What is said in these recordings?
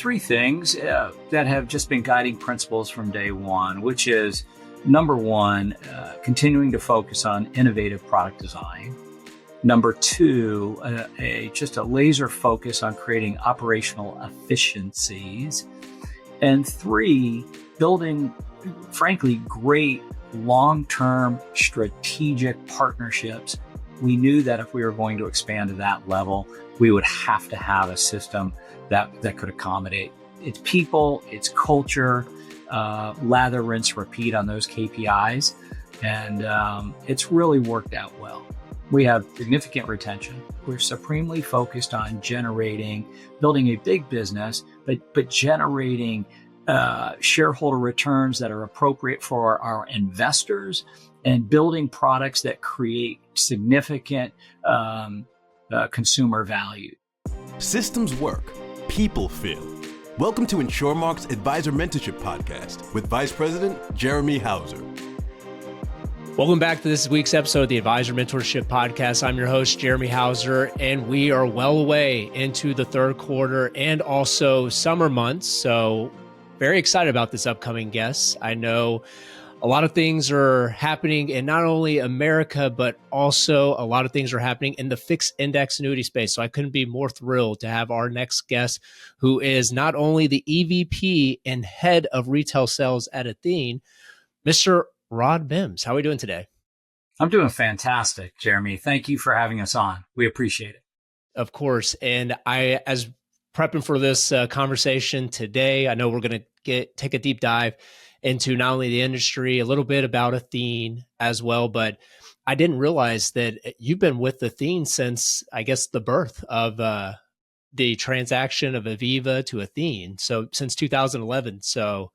three things that have just been guiding principles from day one, which is number one, continuing to focus on innovative product design. Number two, just a laser focus on creating operational efficiencies. And three, building, frankly, great long-term strategic partnerships. We knew that if we were going to expand to that level, we would have to have a system that could accommodate its people, its culture, lather, rinse, repeat on those KPIs. And it's really worked out well. We have significant retention. We're supremely focused on building a big business, but generating shareholder returns that are appropriate for our investors and building products that create significant consumer value. Systems work, people feel. Welcome to InsureMark's Advisor Mentorship Podcast with Vice President Jeremy Hauser. Welcome back to this week's episode of the Advisor Mentorship Podcast. I'm your host, Jeremy Hauser, and we are well away into the third quarter and also summer months. So very excited about this upcoming guest. I know a lot of things are happening in not only America, but also a lot of things are happening in the fixed index annuity space. So I couldn't be more thrilled to have our next guest, who is not only the EVP and head of retail sales at Athene, Mr. Rod Mims. How are we doing today? I'm doing fantastic, Jeremy. Thank you for having us on. We appreciate it. Of course. And as prepping for this conversation today, I know we're going to take a deep dive into not only the industry, a little bit about Athene as well, but I didn't realize that you've been with Athene since, I guess, the birth of the transaction of Aviva to Athene. So since 2011. So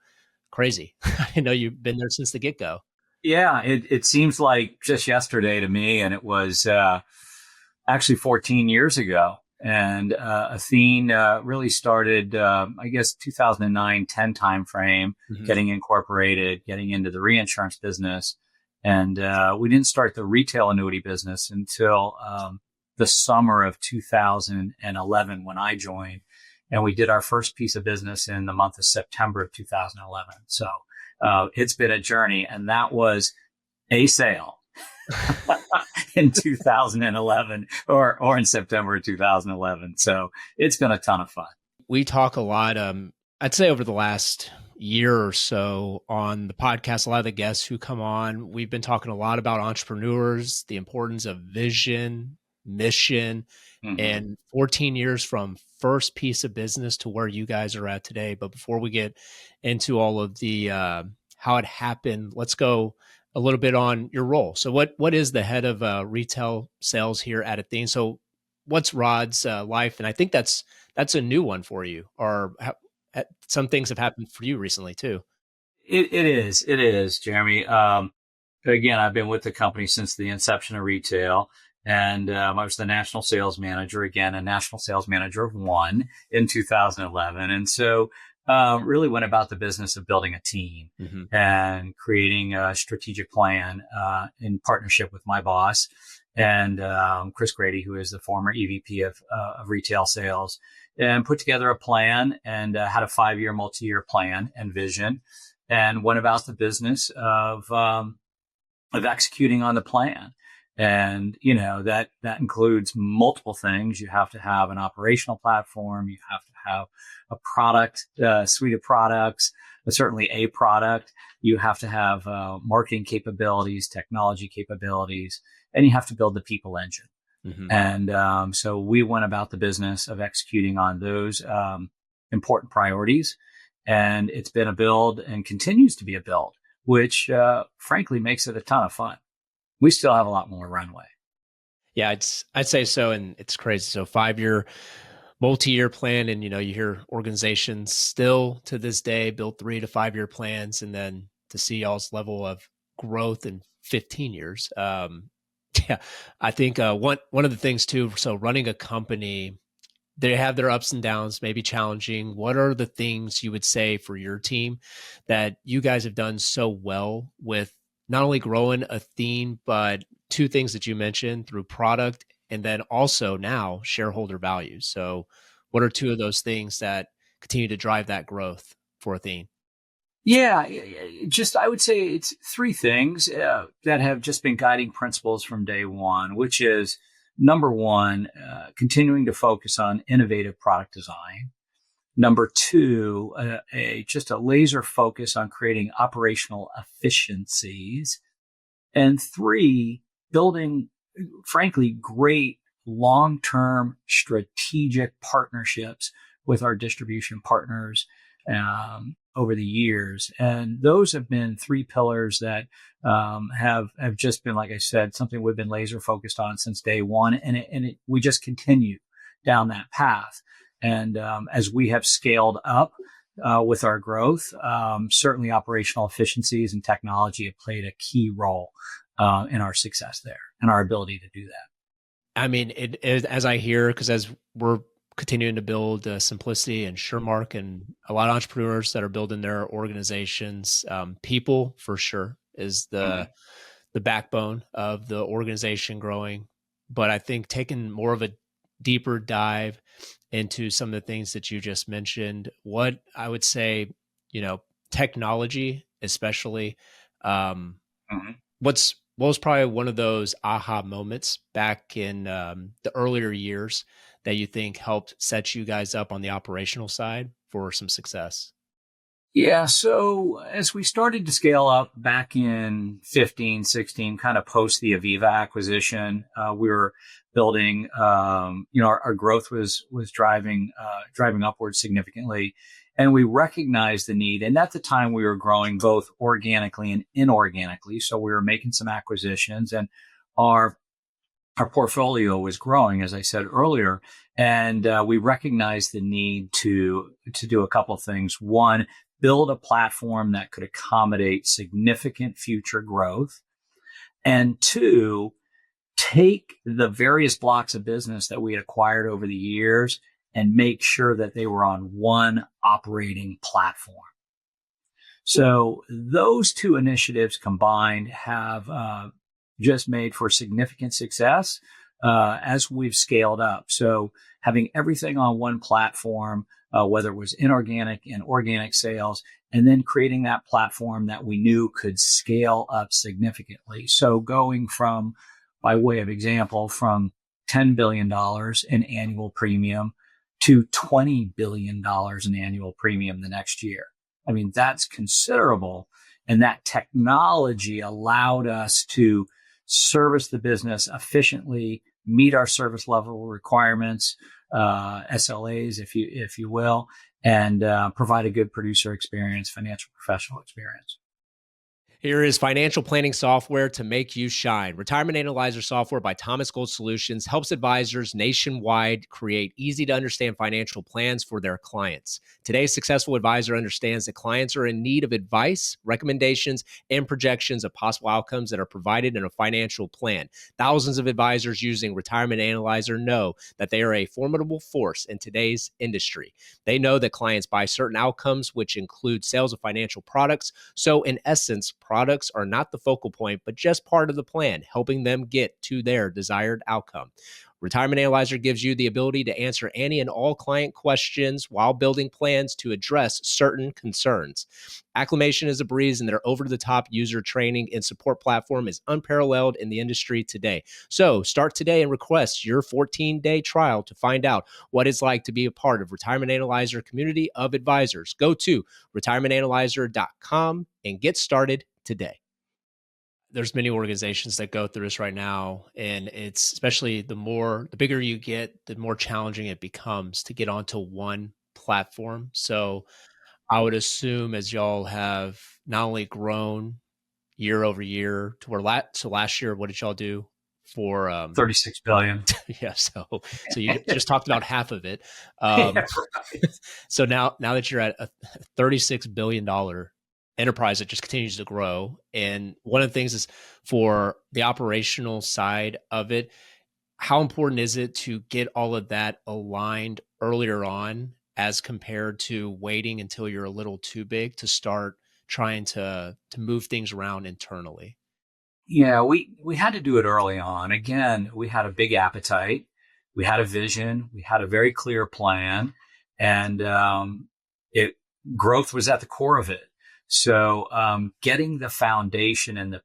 crazy. I know you've been there since the get-go. Yeah, it seems like just yesterday to me, and it was actually 14 years ago. And Athene really started, I guess, 2009-10 timeframe, getting incorporated, getting into the reinsurance business. And we didn't start the retail annuity business until the summer of 2011 when I joined. And we did our first piece of business in the month of September of 2011. So it's been a journey. And that was a sale in 2011 or in September of 2011. So it's been a ton of fun. We talk a lot, I'd say over the last year or so on the podcast, a lot of the guests who come on, we've been talking a lot about entrepreneurs, the importance of vision, mission, and 14 years from first piece of business to where you guys are at today. But before we get into all of the how it happened, let's go a little bit on your role. So what is the head of retail sales here at Athene? So what's Rod's life? And I think that's a new one for you, or some things have happened for you recently too. It is, Jeremy. Again, I've been with the company since the inception of retail. And I was the national sales manager, again, a national sales manager of one in 2011. And so really went about the business of building a team and creating a strategic plan in partnership with my boss and Chris Grady, who is the former EVP of retail sales, and put together a plan and had a 5-year multi-year plan and vision, and went about the business of executing on the plan. And, you know, that includes multiple things. You have to have an operational platform. You have to have a product, suite of products, certainly a product. You have to have marketing capabilities, technology capabilities, and you have to build the people engine. And so we went about the business of executing on those important priorities. And it's been a build and continues to be a build, which frankly makes it a ton of fun. We still have a lot more runway. Yeah, I'd say so. And it's crazy. So 5-year multi-year plan. And, you know, you hear organizations still to this day build 3 to 5 year plans. And then to see y'all's level of growth in 15 years. Yeah, I think one of the things too, so running a company, they have their ups and downs, maybe challenging. What are the things you would say for your team that you guys have done so well with not only growing Athene, but 2 things that you mentioned through product and then also now shareholder value? So what are 2 of those things that continue to drive that growth for Athene? Yeah, I would say it's three things that have just been guiding principles from day one, which is number one, continuing to focus on innovative product design. Number two, just a laser focus on creating operational efficiencies. And three, building, frankly, great long-term strategic partnerships with our distribution partners over the years. And those have been three pillars that have just been, like I said, something we've been laser focused on since day one. And we just continue down that path. And as we have scaled up with our growth, certainly operational efficiencies and technology have played a key role in our success there and our ability to do that. I mean, as I hear, because as we're continuing to build Simplicity and SureMark and a lot of entrepreneurs that are building their organizations, people for sure is the backbone of the organization growing. But I think taking more of a deeper dive into some of the things that you just mentioned, what I would say, technology, especially, what was probably one of those aha moments back in the earlier years that you think helped set you guys up on the operational side for some success? Yeah. So as we started to scale up back in 15, 16, kind of post the Aviva acquisition, we were building, our growth was driving upwards significantly. And we recognized the need. And at the time we were growing both organically and inorganically. So we were making some acquisitions and our portfolio was growing, as I said earlier. And we recognized the need to do a couple of things. One, build a platform that could accommodate significant future growth. And two, take the various blocks of business that we had acquired over the years and make sure that they were on one operating platform. So those two initiatives combined have just made for significant success as we've scaled up. So having everything on one platform, whether it was inorganic and organic sales, and then creating that platform that we knew could scale up significantly. So going from, by way of example, from $10 billion in annual premium to $20 billion in annual premium the next year. I mean, that's considerable. And that technology allowed us to service the business efficiently, meet our service level requirements, SLAs, if you will, and provide a good producer experience, financial professional experience. Here is financial planning software to make you shine. Retirement Analyzer software by Thomas Gold Solutions helps advisors nationwide create easy-to-understand financial plans for their clients. Today's successful advisor understands that clients are in need of advice, recommendations, and projections of possible outcomes that are provided in a financial plan. Thousands of advisors using Retirement Analyzer know that they are a formidable force in today's industry. They know that clients buy certain outcomes, which include sales of financial products. So in essence, products are not the focal point, but just part of the plan, helping them get to their desired outcome. Retirement Analyzer gives you the ability to answer any and all client questions while building plans to address certain concerns. Acclimation is a breeze, and their over-the-top user training and support platform is unparalleled in the industry today. So start today and request your 14-day trial to find out what it's like to be a part of Retirement Analyzer community of advisors. Go to retirementanalyzer.com and get started today. There's many organizations that go through this right now, and it's especially the bigger you get, the more challenging it becomes to get onto one platform. So I would assume as y'all have not only grown year over year to where last year, what did y'all do for 36 billion? Yeah, so you just talked about half of it. Yeah, right. So now that you're at a $36 billion enterprise that just continues to grow. And one of the things is for the operational side of it, how important is it to get all of that aligned earlier on as compared to waiting until you're a little too big to start trying to move things around internally? Yeah, we had to do it early on. Again, we had a big appetite. We had a vision. We had a very clear plan. and it growth was at the core of it. So getting the foundation and the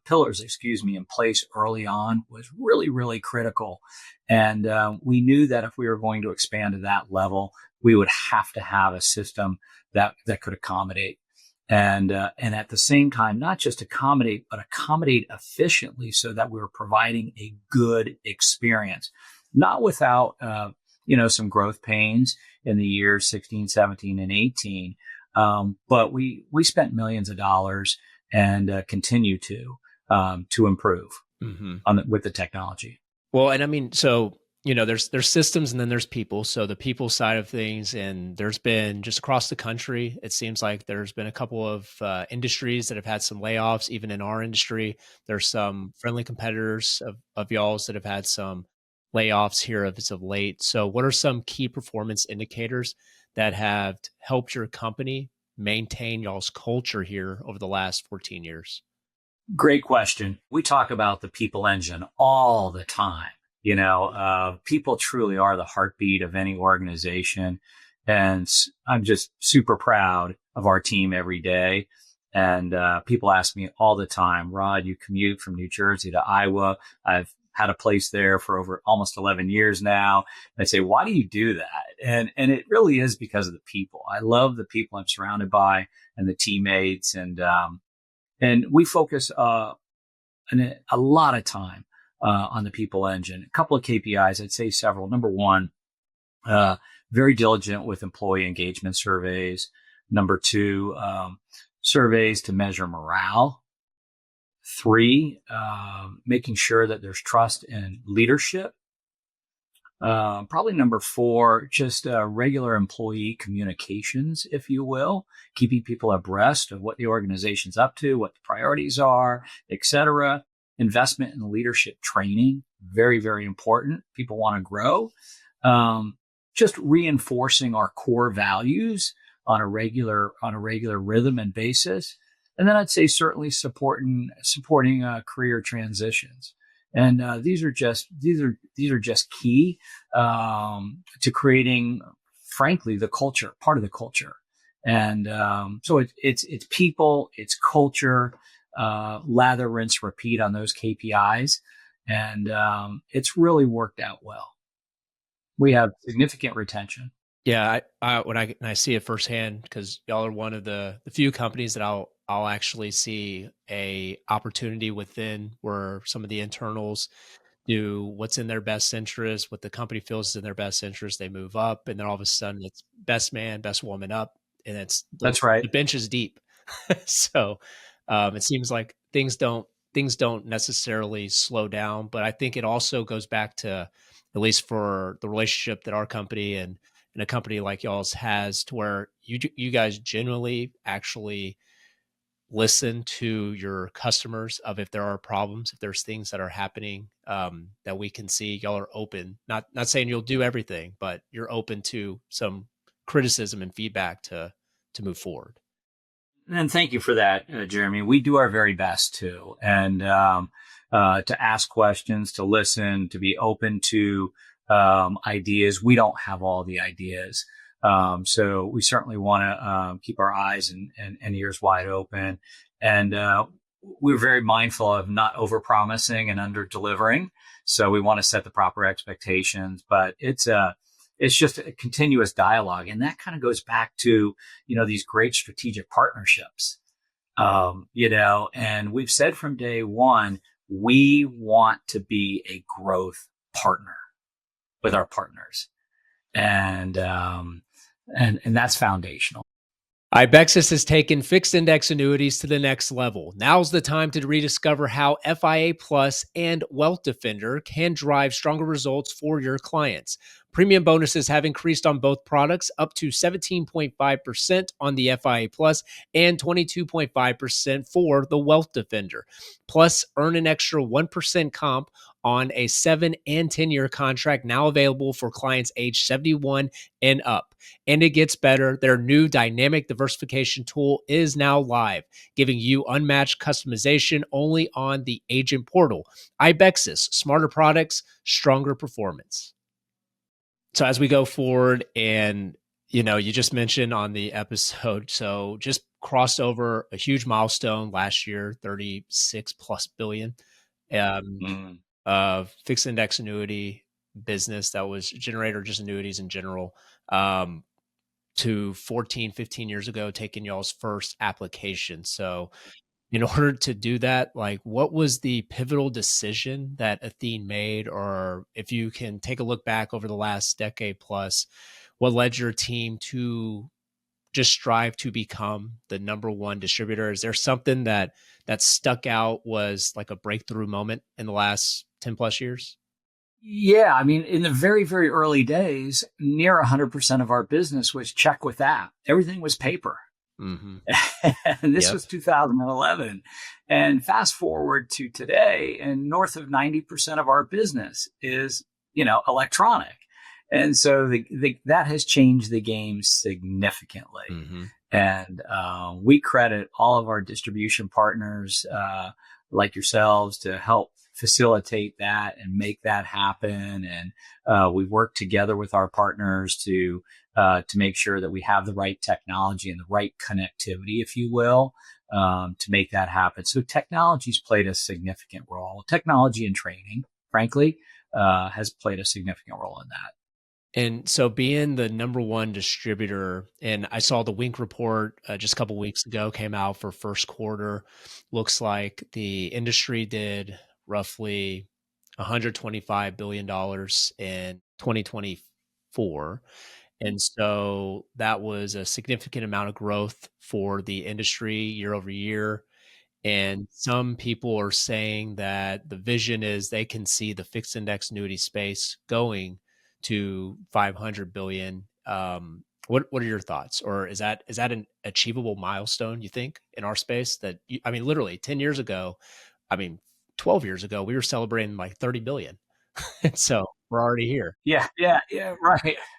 pillars, in place early on was really, really critical. And we knew that if we were going to expand to that level, we would have to have a system that could accommodate. And at the same time, not just accommodate, but accommodate efficiently so that we were providing a good experience, not without, some growth pains in the years 16, 17, and 18. But we spent millions of dollars and continue to improve with the technology. Well, and I mean, so, there's systems and then there's people. So the people side of things, and there's been just across the country, it seems like there's been a couple of industries that have had some layoffs. Even in our industry, there's some friendly competitors of y'all's that have had some layoffs here as of late. So what are some key performance indicators that have helped your company maintain y'all's culture here over the last 14 years? Great question. We talk about the people engine all the time. People truly are the heartbeat of any organization. And I'm just super proud of our team every day. And people ask me all the time, Rod, you commute from New Jersey to Iowa. I've had a place there for over almost 11 years now. And I say, why do you do that? And it really is because of the people. I love the people I'm surrounded by and the teammates. And we focus a lot of time on the people engine. A couple of KPIs, I'd say several. Number one, very diligent with employee engagement surveys. Number two, surveys to measure morale. Three, making sure that there's trust and leadership. Probably number four, just regular employee communications, if you will, keeping people abreast of what the organization's up to, what the priorities are, et cetera. Investment in leadership training, very, very important. People want to grow. Just reinforcing our core values on a regular rhythm and basis. And then I'd say certainly supporting career transitions. And these are just key to creating, frankly, the culture, part of the culture. And so it's people, it's culture, lather, rinse, repeat on those KPIs, and it's really worked out well. We have significant retention. Yeah, when I see it firsthand, because y'all are one of the few companies that I'll actually see a opportunity within where some of the internals do what's in their best interest, what the company feels is in their best interest. They move up, and then all of a sudden it's best man, best woman up, and That's right. The bench is deep. So it seems like things don't necessarily slow down, but I think it also goes back to, at least for the relationship that our company and a company like y'all's has, to where you guys generally actually listen to your customers of if there are problems, if there's things that are happening that we can see. Y'all are open, not saying you'll do everything, but you're open to some criticism and feedback to move forward. And thank you for that, Jeremy. We do our very best too, and to ask questions, to listen, to be open to ideas. We don't have all the ideas. So we certainly want to keep our eyes and ears wide open. And we're very mindful of not overpromising and under-delivering. So we want to set the proper expectations. But it's just a continuous dialogue. And that kind of goes back to, these great strategic partnerships, and we've said from day one, we want to be a growth partner with our partners. And that's foundational. Ibexus has taken fixed index annuities to the next level. Now's the time to rediscover how FIA Plus and Wealth Defender can drive stronger results for your clients. Premium bonuses have increased on both products, up to 17.5% on the FIA Plus and 22.5% for the Wealth Defender. Plus, earn an extra 1% comp on a 7 and 10-year contract, now available for clients age 71 and up. And it gets better. Their new dynamic diversification tool is now live, giving you unmatched customization only on the agent portal. Ibexus, smarter products, stronger performance. So as we go forward, and you just mentioned on the episode, so just crossed over a huge milestone last year, 36 plus billion of fixed index annuity business that was generated, or just annuities in general, to 14, 15 years ago, taking y'all's first application. So in order to do that, like, what was the pivotal decision that Athene made? Or if you can take a look back over the last decade plus, what led your team to just strive to become the number one distributor? Is there something that stuck out, was like a breakthrough moment in the last 10 plus years? Yeah, I mean, in the very, very early days, near 100% of our business was check with app. Everything was paper. Mm-hmm. And this was 2011. And fast forward to today, and north of 90% of our business is, electronic. And so that has changed the game significantly. Mm-hmm. And we credit all of our distribution partners like yourselves to help facilitate that and make that happen. And we work together with our partners to make sure that we have the right technology and the right connectivity, if you will, to make that happen. So technology's played a significant role. Technology and training, frankly, has played a significant role in that. And so being the number one distributor, and I saw the Wink report just a couple of weeks ago came out for first quarter. Looks like the industry did roughly $125 billion in 2024. And so that was a significant amount of growth for the industry year over year. And some people are saying that the vision is they can see the fixed index annuity space going to 500 billion. What are your thoughts? Or is that an achievable milestone, you think, in our space? That, literally 10 years ago, 12 years ago, we were celebrating like 30 billion. So we're already here. Yeah.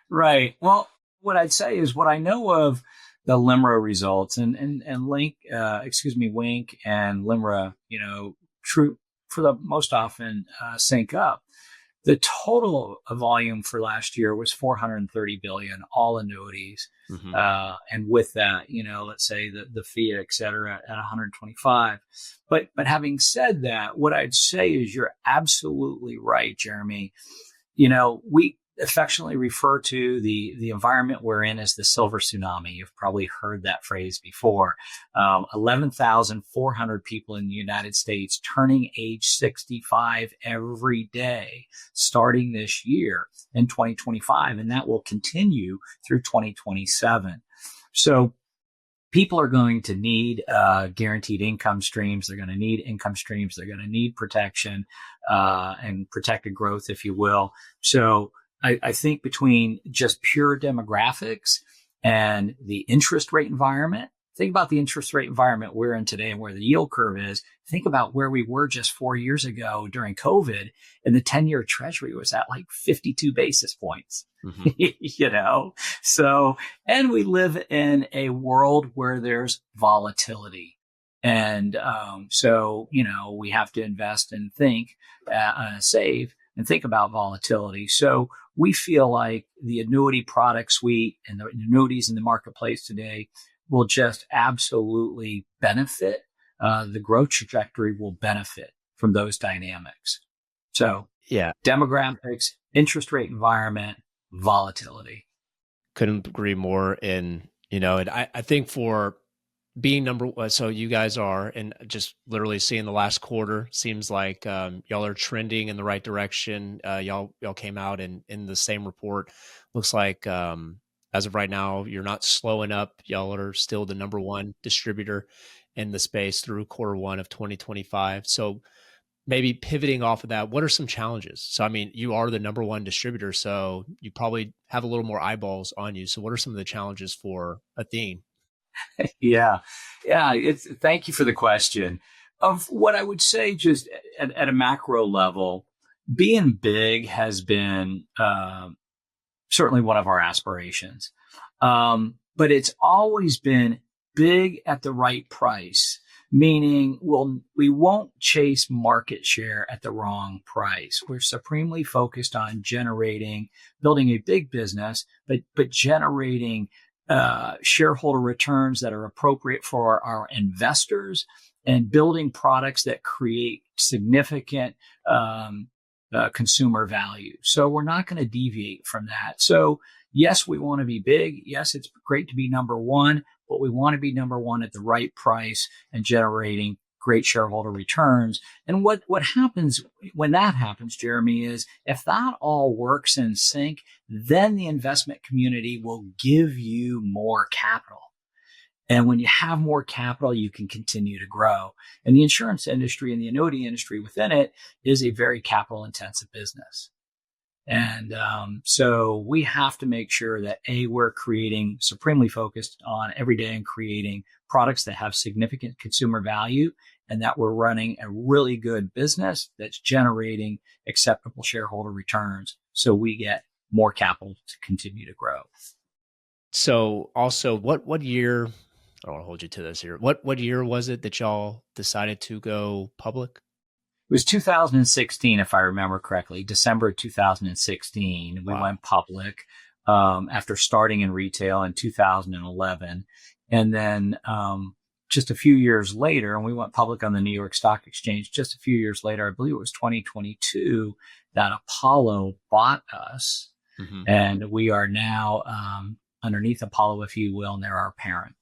Right. Well, what I'd say is what I know of the LIMRA results and Wink and LIMRA, true for the most often sync up. The total volume for last year was 430 billion, all annuities. Mm-hmm. And with that, let's say the fee, et cetera, at 125. But having said that, what I'd say is you're absolutely right, Jeremy. We affectionately refer to the environment we're in as the silver tsunami. You've probably heard that phrase before. 11,400 people in the United States turning age 65 every day, starting this year in 2025, and that will continue through 2027. So people are going to need guaranteed income streams. They're going to need income streams. They're going to need protection and protected growth, if you will. So I think between just pure demographics and the interest rate environment, think about the interest rate environment we're in today and where the yield curve is. Think about where we were just 4 years ago during COVID, and the 10-year treasury was at like 52 basis points. Mm-hmm. So, and we live in a world where there's volatility. And so, we have to invest and think, save and think about volatility. So we feel like the annuity product suite and the annuities in the marketplace today will just absolutely benefit. The growth trajectory will benefit from those dynamics. So yeah, demographics, interest rate environment, volatility. Couldn't agree more. And, and I think for being number one, so you guys are, and just literally seeing the last quarter, seems like y'all are trending in the right direction. Y'all came out in the same report. Looks like as of right now, you're not slowing up. Y'all are still the number one distributor in the space through quarter one of 2025. So maybe pivoting off of that, what are some challenges? So, you are the number one distributor, so you probably have a little more eyeballs on you. So what are some of the challenges for Athene? Yeah. Thank you for the question. Of what I would say, just at a macro level, being big has been certainly one of our aspirations. But it's always been big at the right price. meaning we won't chase market share at the wrong price. We're supremely focused on building a big business, but generating shareholder returns that are appropriate for our investors and building products that create significant consumer value. So we're not going to deviate from that. So yes, we want to be big. Yes, it's great to be number one, but we want to be number one at the right price and generating great shareholder returns. And what happens when that happens, Jeremy, is if that all works in sync, then the investment community will give you more capital. And when you have more capital, you can continue to grow. And the insurance industry and the annuity industry within it is a very capital intensive business. And so we have to make sure that we're creating supremely focused on every day and creating products that have significant consumer value and that we're running a really good business that's generating acceptable shareholder returns so we get more capital to continue to grow. So also what year, I don't want to hold you to this here. What year was it that y'all decided to go public? It was 2016, if I remember correctly, December 2016. We went public after starting in retail in 2011. And then just a few years later, and we went public on the New York Stock Exchange just a few years later, I believe it was 2022, that Apollo bought us. Mm-hmm. And we are now underneath Apollo, if you will, and they're our parent.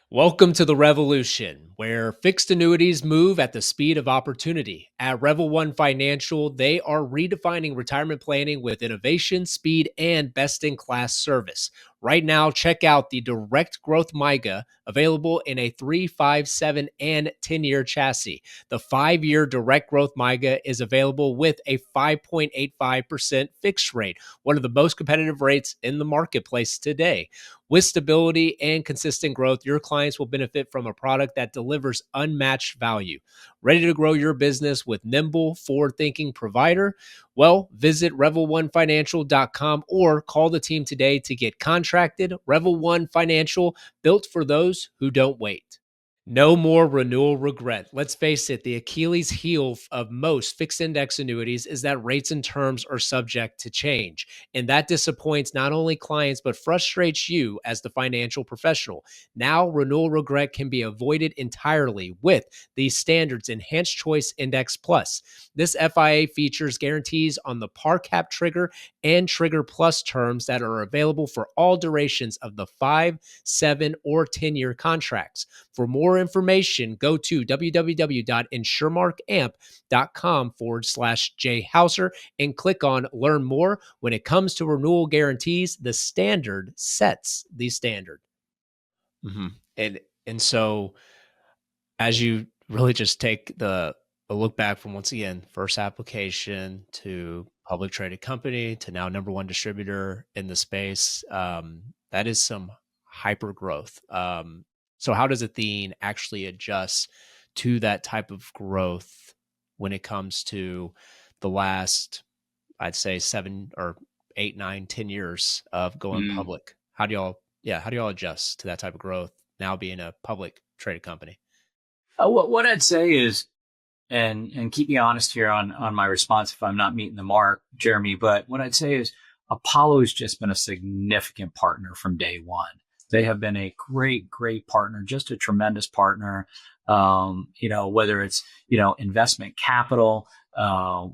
Welcome to the revolution, where fixed annuities move at the speed of opportunity. At Revel One Financial, they are redefining retirement planning with innovation, speed, and best-in-class service. Right now, check out the Direct Growth MIGA, available in a 3, 5, 7, and 10-year chassis. The 5-year Direct Growth MIGA is available with a 5.85% fixed rate, one of the most competitive rates in the marketplace today. With stability and consistent growth, your clients will benefit from a product that delivers unmatched value. Ready to grow your business with nimble, forward-thinking provider? Well, visit revel1financial.com or call the team today to get contracted. Revel One Financial, built for those who don't wait. No more renewal regret. Let's face it, the Achilles heel of most fixed index annuities is that rates and terms are subject to change. And that disappoints not only clients, but frustrates you as the financial professional. Now, renewal regret can be avoided entirely with the Standards Enhanced Choice Index Plus. This FIA features guarantees on the par cap trigger and trigger plus terms that are available for all durations of the 5, 7, or 10-year contracts. For more information, go to www.insuremarkamp.com/jhauser and click on Learn More. When it comes to renewal guarantees, the standard sets the standard. Mm-hmm. And so as you really just take a look back from, once again, first application to public traded company to now number one distributor in the space, that is some hyper growth. So how does Athene actually adjust to that type of growth when it comes to the last, I'd say 7 or 8, 9, 10 years of going public? How do y'all adjust to that type of growth now being a public traded company? What I'd say is, and keep me honest here on my response if I'm not meeting the mark, Jeremy, but what I'd say is Apollo has just been a significant partner from day one. They have been a great, great partner, just a tremendous partner. Whether it's, investment capital,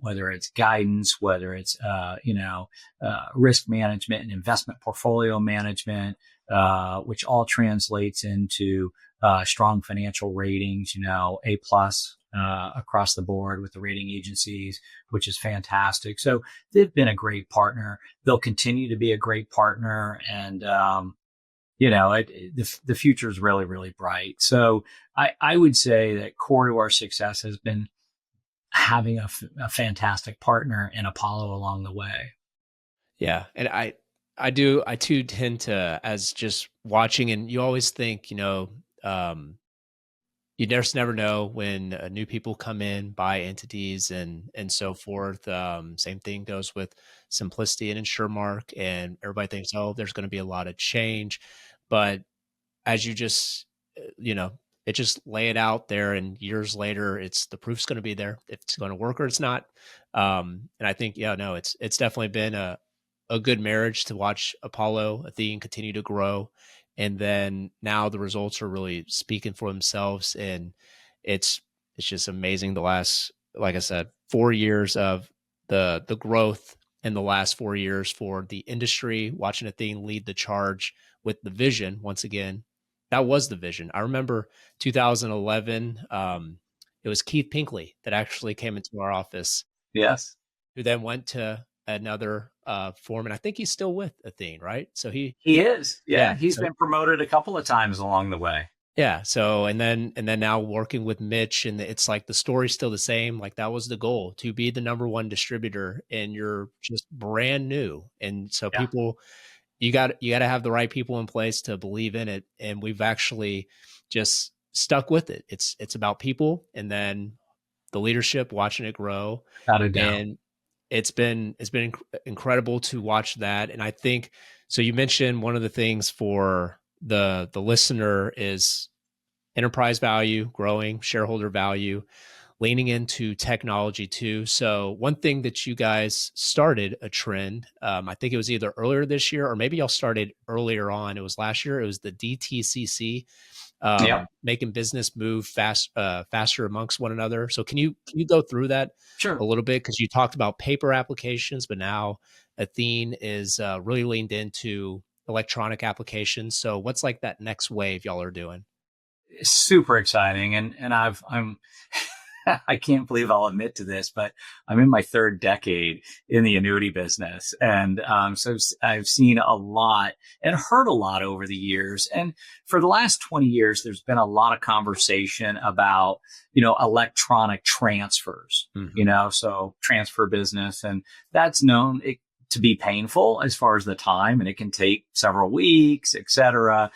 whether it's guidance, whether it's, risk management and investment portfolio management, which all translates into strong financial ratings, A+ across the board with the rating agencies, which is fantastic. So they've been a great partner. They'll continue to be a great partner. And, the future is really, really bright. So I would say that core to our success has been having a fantastic partner in Apollo along the way. Yeah. And I too tend to, as just watching, and you always think, you just never know when new people come in, buy entities and so forth. Same thing goes with Simplicity and InsureMark, and everybody thinks, oh, there's going to be a lot of change. But as you just, it just lay it out there, and years later, it's the proof's going to be there if it's going to work or it's not. And I think, yeah, no, it's definitely been a good marriage to watch Apollo Athene continue to grow, and then now the results are really speaking for themselves, and it's just amazing. The last, like I said, 4 years of the growth in the last 4 years for the industry, watching Athene lead the charge with the vision once again. That was the vision. I remember 2011. It was Keith Pinkley that actually came into our office, Yes. who then went to another forum, and I think he's still with Athene, right? So He is. Yeah. yeah, He's so been promoted a couple of times along the way. yeah, so and then now working with Mitch, and it's like the story's still the same. Like that was the goal, to be the number one distributor, and you're just brand new, and so Yeah. people, you got to have the right people in place to believe in it, and we've actually just stuck with it. It's about people, and then the leadership, watching it grow, Without a doubt. and it's been incredible to watch that. And I think, so you mentioned one of the things for the listener is enterprise value, growing shareholder value, leaning into technology too. So one thing that you guys started a trend, I think it was either earlier this year or maybe y'all started earlier on. It was last year. It was the DTCC, Yep. making business move faster amongst one another. So can you go through that a Sure. little bit? Because you talked about paper applications, but now Athene is really leaned into electronic applications. So what's like that next wave y'all are doing? Super exciting. And I'm, I can't believe I'll admit to this, but I'm in my third decade in the annuity business. And so I've seen a lot and heard a lot over the years. And for the last 20 years, there's been a lot of conversation about, electronic transfers, Mhm. so transfer business. And that's known to be painful as far as the time, and it can take several weeks, et cetera.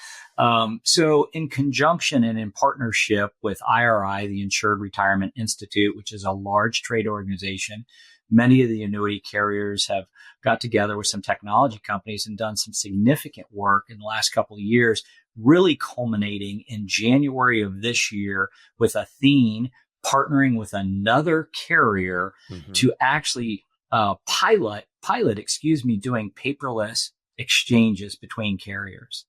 So in conjunction and in partnership with IRI, the Insured Retirement Institute, which is a large trade organization, many of the annuity carriers have got together with some technology companies and done some significant work in the last couple of years, really culminating in January of this year with Athene partnering with another carrier Mhm. to actually pilot, doing paperless exchanges between carriers.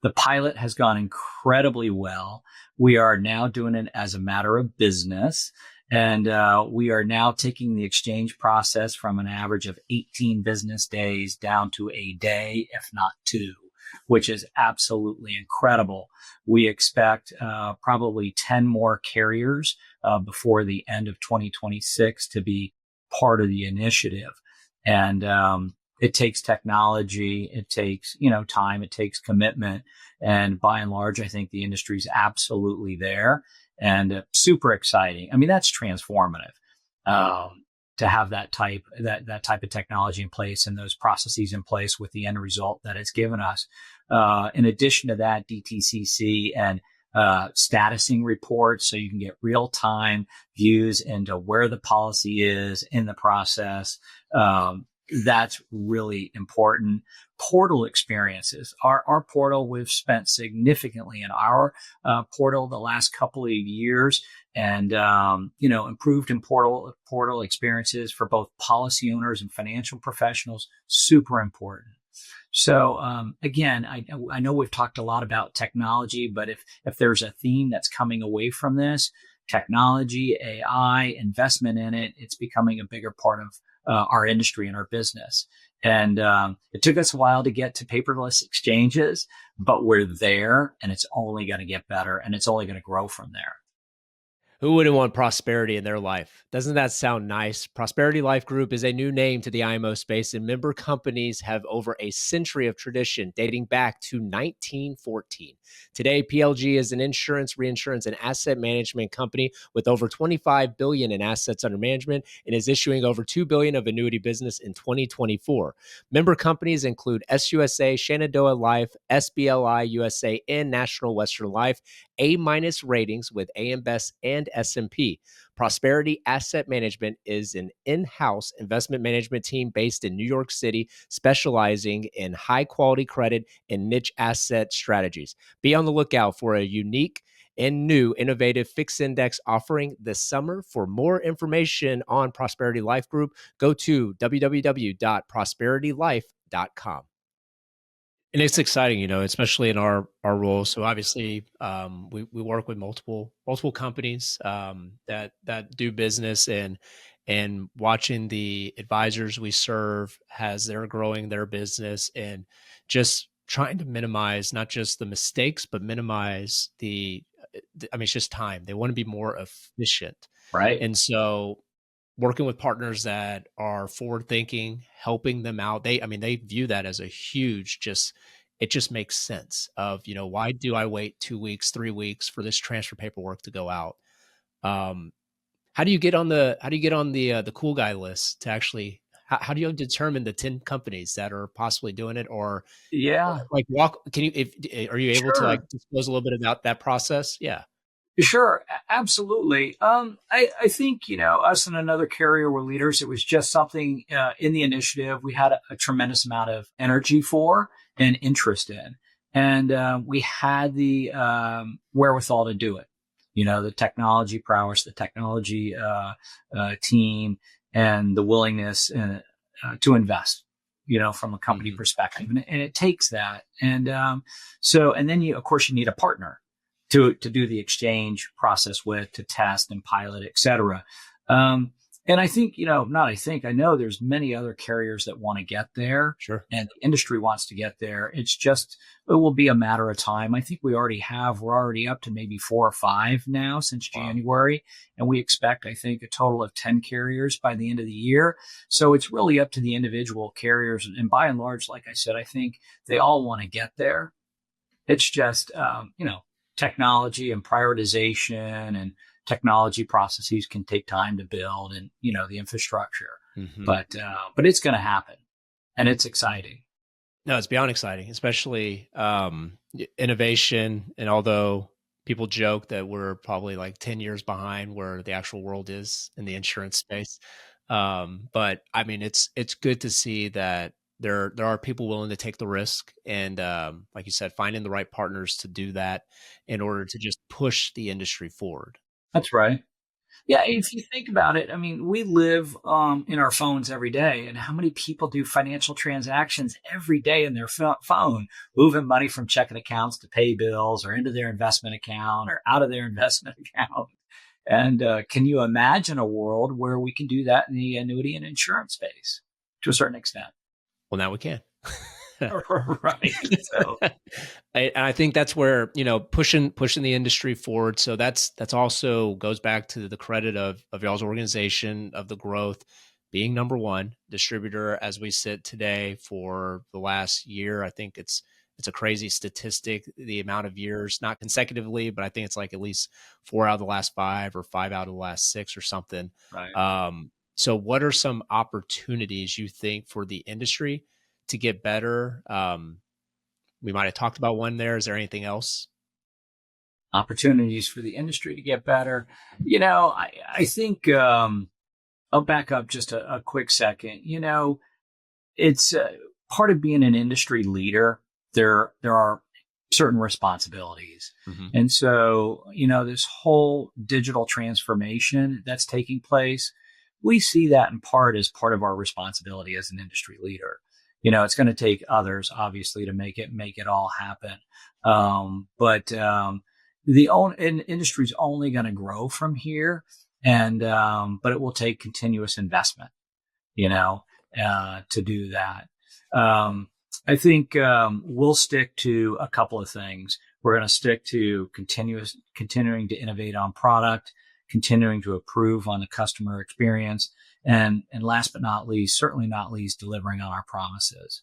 The pilot has gone incredibly well. We are now doing it as a matter of business. And we are now taking the exchange process from an average of 18 business days down to a day, if not two, which is absolutely incredible. We expect probably 10 more carriers before the end of 2026 to be part of the initiative. And it takes technology, it takes, time, it takes commitment. And by and large, I think the industry's absolutely there and super exciting. I mean, that's transformative. To have that type of technology in place and those processes in place with the end result that it's given us. In addition to that, DTCC and statusing reports, so you can get real time views into where the policy is in the process. That's really important. Portal experiences. Our portal, we've spent significantly in our portal the last couple of years, and improved in portal experiences for both policy owners and financial professionals. Super important. So again, I know we've talked a lot about technology, but if there's a theme that's coming away from this, technology, AI, investment in it, it's becoming a bigger part of our industry and our business. And it took us a while to get to paperless exchanges, but we're there, and it's only going to get better, and it's only going to grow from there. Who wouldn't want prosperity in their life? Doesn't that sound nice? Prosperity Life Group is a new name to the IMO space, and member companies have over a century of tradition dating back to 1914. Today, PLG is an insurance, reinsurance, and asset management company with over $25 billion in assets under management and is issuing over $2 billion of annuity business in 2024. Member companies include SUSA, Shenandoah Life, SBLI USA, and National Western Life. A- ratings with AM Best and S&P. Prosperity Asset Management is an in-house investment management team based in New York City, specializing in high-quality credit and niche asset strategies. Be on the lookout for a unique and new innovative fixed index offering this summer. For more information on Prosperity Life Group, go to www.prosperitylife.com. And it's exciting, you know, especially in our role. So obviously, we work with multiple companies that do business, and watching the advisors we serve as they're growing their business, and just trying to minimize not just the mistakes, but minimize I mean, it's just time. They want to be more efficient, Right. and so working with partners that are forward thinking, helping them out. I mean, they view that as a huge, it just makes sense of, you know, why do I wait 2 weeks, 3 weeks for this transfer paperwork to go out? Um, how do you get on the cool guy list to actually, how do you determine the 10 companies that are possibly doing it? Or Yeah. like can you, are you able to like Sure. disclose a little bit about that process? Yeah. Sure, absolutely. I think, us and another carrier were leaders. It was just something in the initiative we had a tremendous amount of energy for and interest in. And we had the wherewithal to do it. The technology prowess, the technology team, and the willingness to invest, from a company Hmm. perspective. And it takes that. And and then of course, you need a partner to do the exchange process with, to test and pilot, et cetera. And I think, I know there's many other carriers that want to get there, Sure. and the industry wants to get there. It will be a matter of time. I think we're already up to maybe 4 or 5 now since Wow. January. And we expect, I think, a total of 10 carriers by the end of the year. So it's really up to the individual carriers. And by and large, like I said, I think they all want to get there. It's just, technology and prioritization and technology processes can take time to build, and, the infrastructure, Hmm. but it's going to happen, and it's exciting. No, it's beyond exciting, especially innovation. And although people joke that we're probably like 10 years behind where the actual world is in the insurance space, but I mean, it's good to see that there are people willing to take the risk, and like you said, finding the right partners to do that in order to just push the industry forward. That's right. Yeah, if you think about it, I mean, we live in our phones every day, and how many people do financial transactions every day in their phone, moving money from checking accounts to pay bills, or into their investment account, or out of their investment account? And can you imagine a world where we can do that in the annuity and insurance space to a certain extent? Well, now we can. Right. So And I think that's where, you know, pushing the industry forward. So that's also goes back to the credit of y'all's organization, of the growth, being number one distributor as we sit today for the last year. I think it's a crazy statistic, the amount of years, not consecutively, but I think it's like at least 4 out of the last 5 or 5 out of the last 6 or something. right. So what are some opportunities you think for the industry to get better? We might have talked about one there. Is there anything else? Opportunities for the industry to get better. I think I'll back up just a quick second. It's part of being an industry leader. There are certain responsibilities. Hmm. And so, this whole digital transformation that's taking place, we see that in part as part of our responsibility as an industry leader. It's going to take others, obviously, to make it all happen. But industry's only going to grow from here, and but it will take continuous investment, to do that. I think we'll stick to a couple of things. We're going to stick to continuing to innovate on product, continuing to improve on the customer experience, and last but not least, certainly not least, delivering on our promises.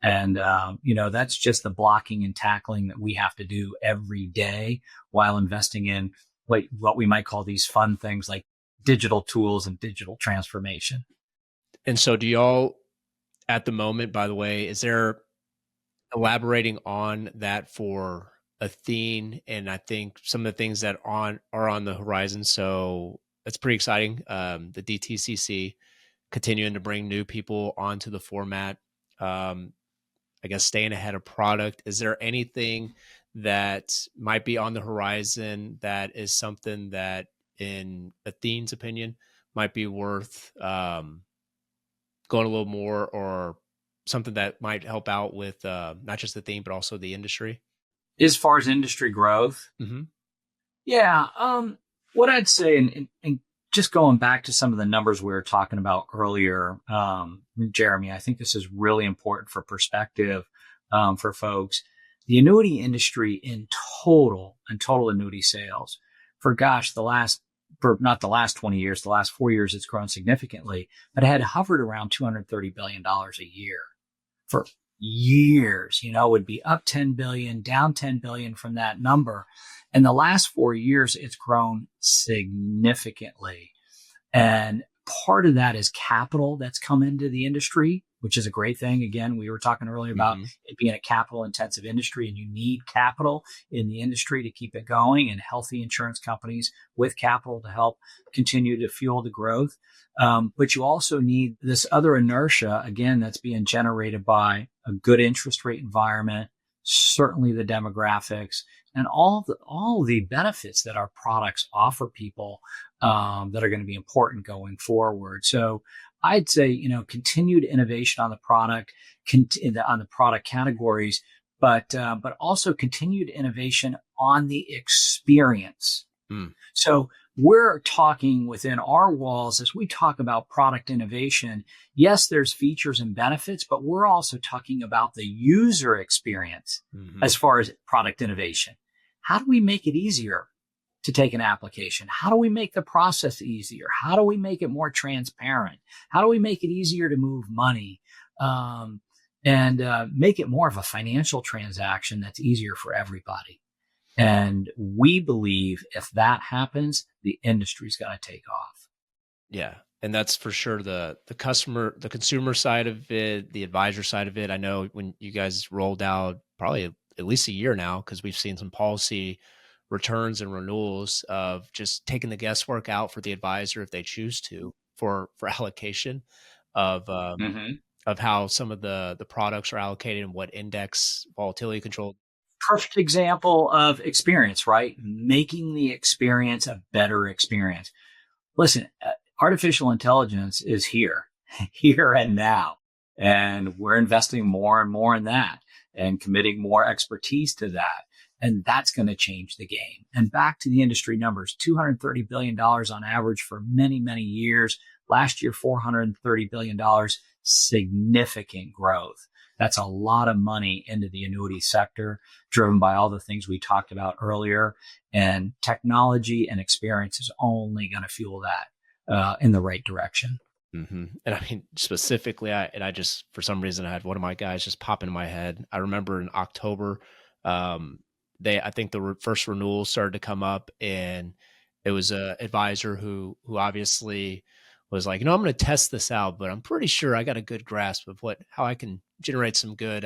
And that's just the blocking and tackling that we have to do every day while investing in what we might call these fun things like digital tools and digital transformation. And so do y'all at the moment, by the way, is there elaborating on that for Athene? And I think some of the things that are on the horizon. So that's pretty exciting. The DTCC continuing to bring new people onto the format. I guess staying ahead of product. Is there anything that might be on the horizon that is something that, in Athene's opinion, might be worth going a little more, or something that might help out with not just the theme, but also the industry? As far as industry growth, Mm-hmm. yeah. What I'd say, and just going back to some of the numbers we were talking about earlier, Jeremy, I think this is really important for perspective for folks. The annuity industry in total annuity sales for not the last 20 years, the last 4 years, it's grown significantly, but it had hovered around $230 billion a year for years. Would be up 10 billion, down 10 billion from that number. In the last 4 years, it's grown significantly. And part of that is capital that's come into the industry, which is a great thing. Again, we were talking earlier about it being a capital intensive industry, and you need capital in the industry to keep it going, and healthy insurance companies with capital to help continue to fuel the growth. But you also need this other inertia, again, that's being generated by a good interest rate environment, certainly the demographics, and all the benefits that our products offer people that are going to be important going forward. So I'd say, continued innovation on the product, on the product categories, but also continued innovation on the experience. So we're talking within our walls as we talk about product innovation. Yes, there's features and benefits, but we're also talking about the user experience as far as product innovation. How do we make it easier to take an application? How do we make the process easier? How do we make it more transparent? How do we make it easier to move money and make it more of a financial transaction that's easier for everybody? And we believe if that happens, the industry's got to take off. Yeah. And that's for sure the consumer side of it, the advisor side of it. I know when you guys rolled out, probably at least a year now, because we've seen some policy returns and renewals of just taking the guesswork out for the advisor if they choose to for allocation of how some of the products are allocated and what index volatility control. Perfect example of experience, right? Making the experience a better experience. Listen, artificial intelligence is here and now, and we're investing more and more in that and committing more expertise to that. And that's going to change the game. And back to the industry numbers, $230 billion on average for many, many years. Last year, $430 billion, significant growth. That's a lot of money into the annuity sector, driven by all the things we talked about earlier. And technology and experience is only going to fuel that in the right direction. Mm-hmm. And I mean, specifically, I just, for some reason, I had one of my guys just pop into my head. I remember in October, I think the first renewal started to come up, and it was a advisor who obviously was like, I'm going to test this out, but I'm pretty sure I got a good grasp of how I can generate some good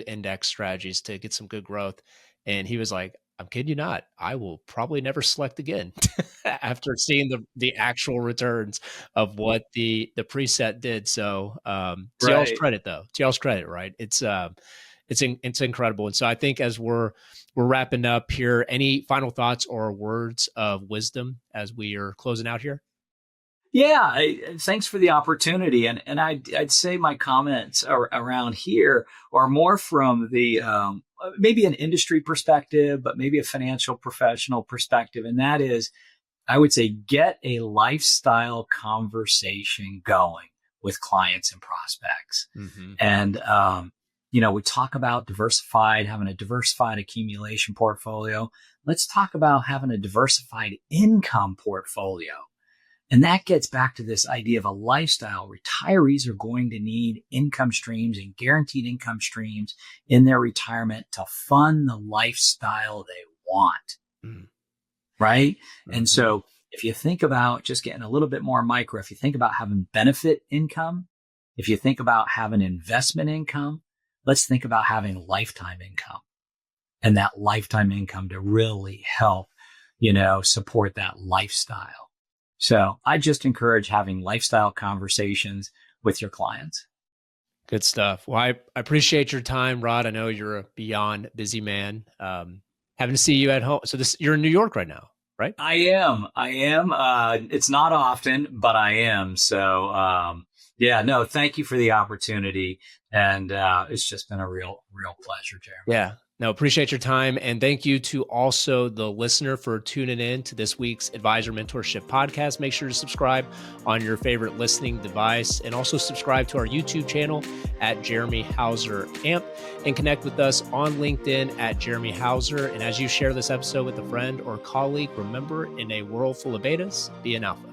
index strategies to get some good growth. And he was like, I'm kidding you not, I will probably never select again after seeing the actual returns of what the preset did. So, to y'all's credit though, right? It's incredible. And so I think as we're wrapping up here, any final thoughts or words of wisdom as we are closing out here? Yeah, thanks for the opportunity. And I'd say my comments around here are more from the maybe an industry perspective, but maybe a financial professional perspective. And that is, I would say, get a lifestyle conversation going with clients and prospects. Mm-hmm. And, we talk about having a diversified accumulation portfolio. Let's talk about having a diversified income portfolio. And that gets back to this idea of a lifestyle. Retirees are going to need income streams and guaranteed income streams in their retirement to fund the lifestyle they want. Mm. Right? Mm-hmm. And so if you think about just getting a little bit more micro, if you think about having benefit income, if you think about having investment income, let's think about having lifetime income, and that lifetime income to really help, support that lifestyle. So I just encourage having lifestyle conversations with your clients. Good stuff. Well, I appreciate your time, Rod. I know you're a beyond busy man. Having to see you at home. So you're in New York right now, right? I am. It's not often, but I am. So, yeah, no, thank you for the opportunity. And it's just been a real pleasure, Jeremy. Yeah. No, appreciate your time. And thank you to also the listener for tuning in to this week's Advisor Mentorship Podcast. Make sure to subscribe on your favorite listening device and also subscribe to our YouTube channel at Jeremy Hauser AMP and connect with us on LinkedIn at Jeremy Hauser. And as you share this episode with a friend or colleague, remember, in a world full of betas, be an alpha.